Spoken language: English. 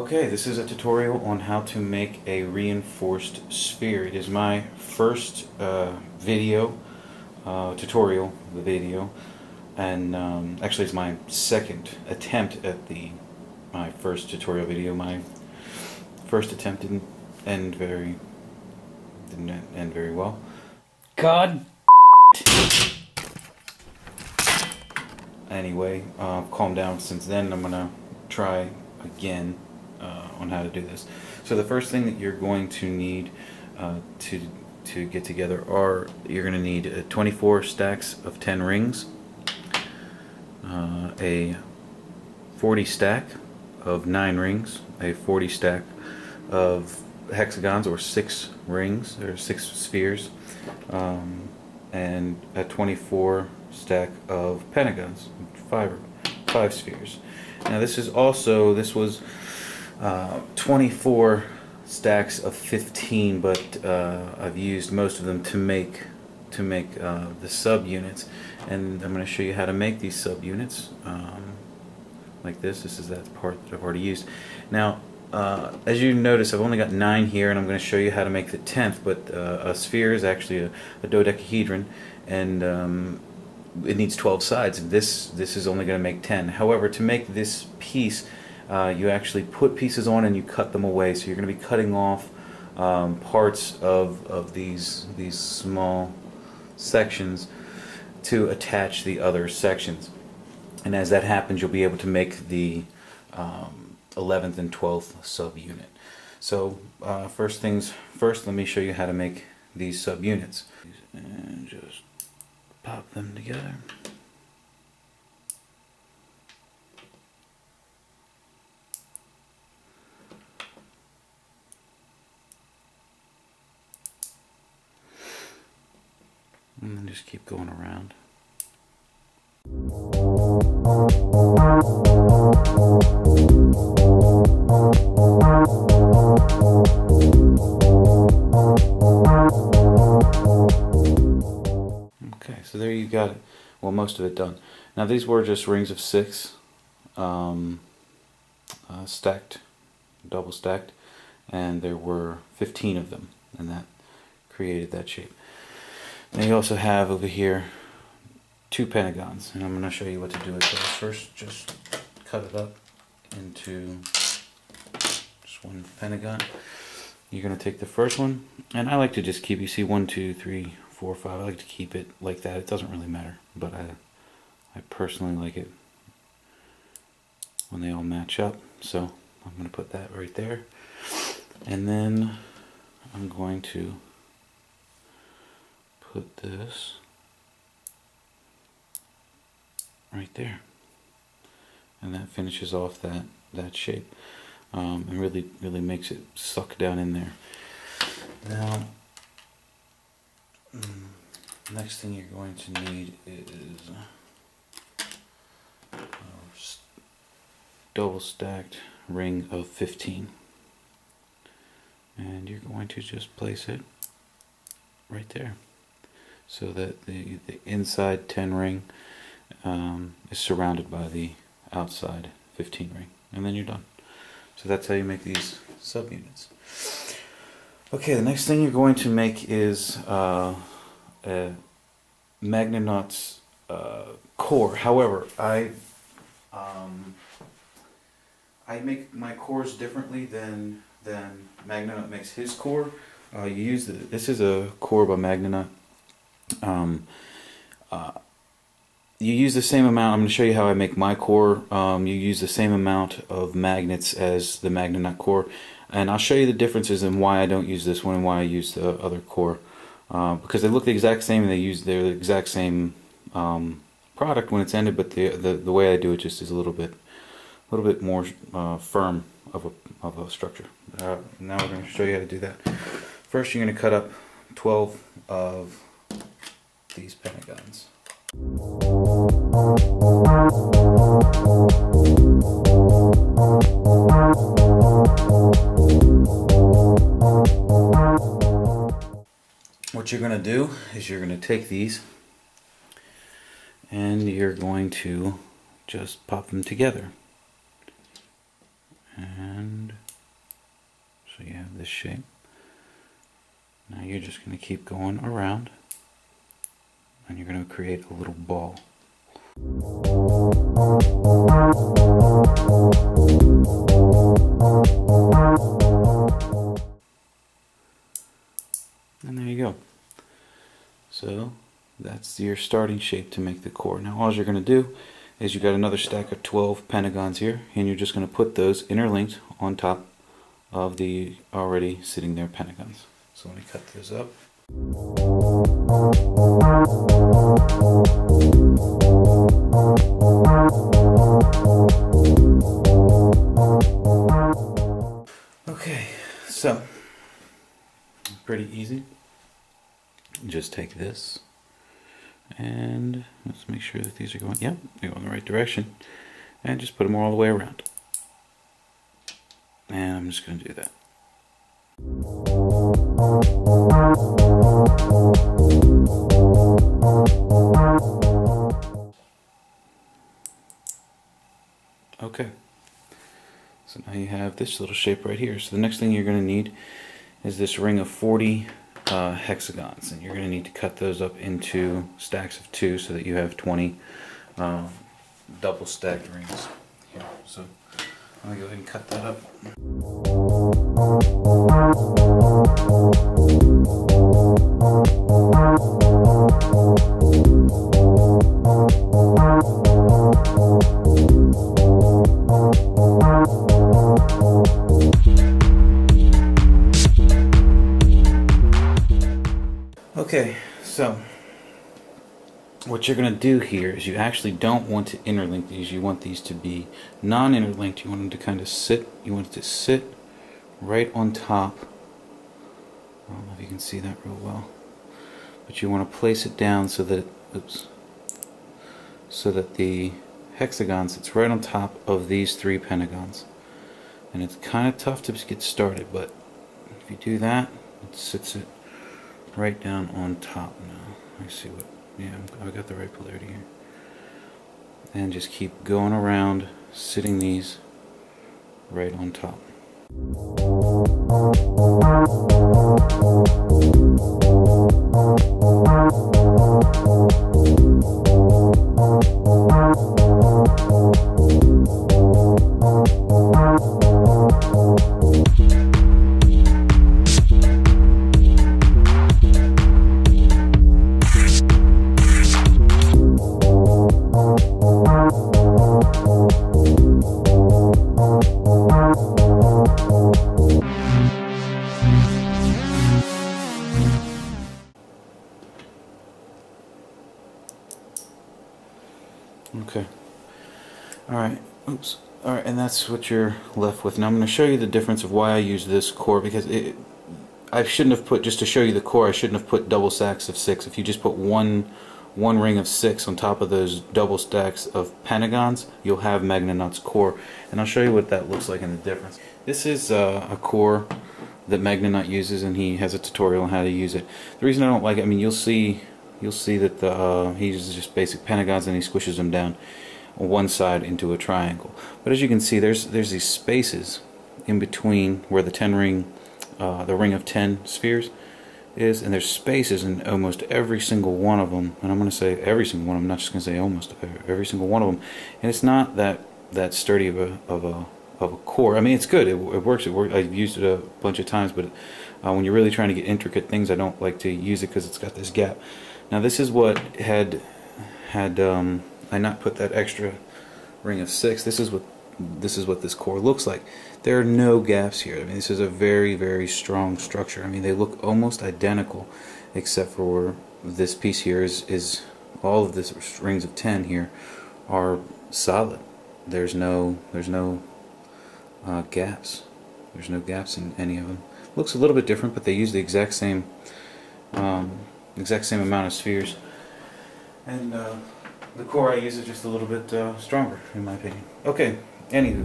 Okay, this is a tutorial on how to make a reinforced sphere. It is my first tutorial video, and actually it's my second attempt at my first tutorial video. My first attempt didn't end very well. God. Anyway, I've calmed down since then. I'm gonna try again on how to do this. So the first thing that you're going to need to get together you're going to need 24 stacks of 10 rings, a 40 stack of 9 rings, a 40 stack of hexagons or 6 rings or 6 spheres, and a 24 stack of pentagons, 5 spheres. Now this was 24 stacks of 15, but I've used most of them to make the subunits, and I'm going to show you how to make these subunits like this. This is that part that I've already used. Now, as you notice, I've only got 9 here, and I'm going to show you how to make the 10th. But a sphere is actually a dodecahedron, and it needs 12 sides. This is only going to make 10. However, to make this piece, you actually put pieces on and you cut them away. So you're going to be cutting off parts of these small sections to attach the other sections. And as that happens, you'll be able to make the 11th and 12th subunit. So first things first, let me show you how to make these subunits. And just pop them together. And then just keep going around. Okay, so there you got it. Well, most of it done. Now these were just rings of 6, stacked, double stacked, and there were 15 of them, and that created that shape. Now you also have over here 2 pentagons, and I'm going to show you what to do with those. First, just cut it up into just one pentagon. You're going to take the first one, and I like to just keep, you see 1, 2, 3, 4, 5, I like to keep it like that. It doesn't really matter, but I personally like it when they all match up. So I'm going to put that right there, and then I'm going to put this right there, and that finishes off that shape, and really makes it suck down in there. Now, next thing you're going to need is a double stacked ring of 15, and you're going to just place it right there, so that the inside 10 ring is surrounded by the outside 15 ring, and then you're done. So that's how you make these subunits. Okay, the next thing you're going to make is a Magnanaut's core. However, I make my cores differently than Magnanaut makes his core. This is a core by Magnanaut. You use the same amount. I'm going to show you how I make my core. You use the same amount of magnets as the Magnanaut core, and I'll show you the differences and why I don't use this one and why I use the other core, because they look the exact same and they're the exact same product when it's ended, but the way I do it just is a little bit more firm of a structure. Now we're going to show you how to do that. First, you're going to cut up 12 of these pentagons. What you're going to do is you're going to take these and you're going to just pop them together. And this shape. Now you're just going to keep going around, and you're going to create a little ball. And there you go. So that's your starting shape to make the core. Now all you're going to do is you got another stack of 12 pentagons here, and you're just going to put those interlinked on top of the already sitting there pentagons. So let me cut those up. Okay, so pretty easy. Just take this and let's make sure that these are going, yep, they're going in the right direction, and just put them all the way around. And I'm just going to do that. Okay, so now you have this little shape right here. So the next thing you're going to need is this ring of 40 hexagons, and you're going to need to cut those up into stacks of 2 so that you have 20 double stacked rings here. So I'm going to go ahead and cut that up. Okay, so what you're going to do here is you actually don't want to interlink these. You want these to be non-interlinked. You want them to kind of sit, you want it to sit right on top. I don't know if you can see that real well, but you want to place it down so that, oops, so that the hexagon sits right on top of these 3 pentagons. And it's kind of tough to get started, but if you do that, it sits it right down on top now. I see what, yeah, I've got the right polarity here. And just keep going around, sitting these right on top. Okay. Alright. Oops. Alright, and that's what you're left with. Now I'm going to show you the difference of why I use this core, because I shouldn't have put, just to show you the core, I shouldn't have put double stacks of 6. If you just put one ring of 6 on top of those double stacks of pentagons, you'll have Magnanuts core. And I'll show you what that looks like in the difference. This is a core that Magnanut uses, and he has a tutorial on how to use it. The reason I don't like it, I mean, you'll see that he uses just basic pentagons and he squishes them down on one side into a triangle. But as you can see, there's these spaces in between where the the ring of 10 spheres is, and there's spaces in almost every single one of them. And I'm going to say every single one of them, I'm not just going to say almost every single one of them. And it's not that sturdy of a core. I mean, it's good. It works. I've used it a bunch of times, but when you're really trying to get intricate things, I don't like to use it because it's got this gap. Now this is what had I not put that extra ring of 6. This is what this core looks like. There are no gaps here. I mean, this is a very, very strong structure. I mean, they look almost identical, except for this piece here is all of this rings of 10 here are solid. There's no gaps. There's no gaps in any of them. Looks a little bit different, but they use the exact same amount of spheres. And the core I use is just a little bit stronger, in my opinion. Okay, anywho.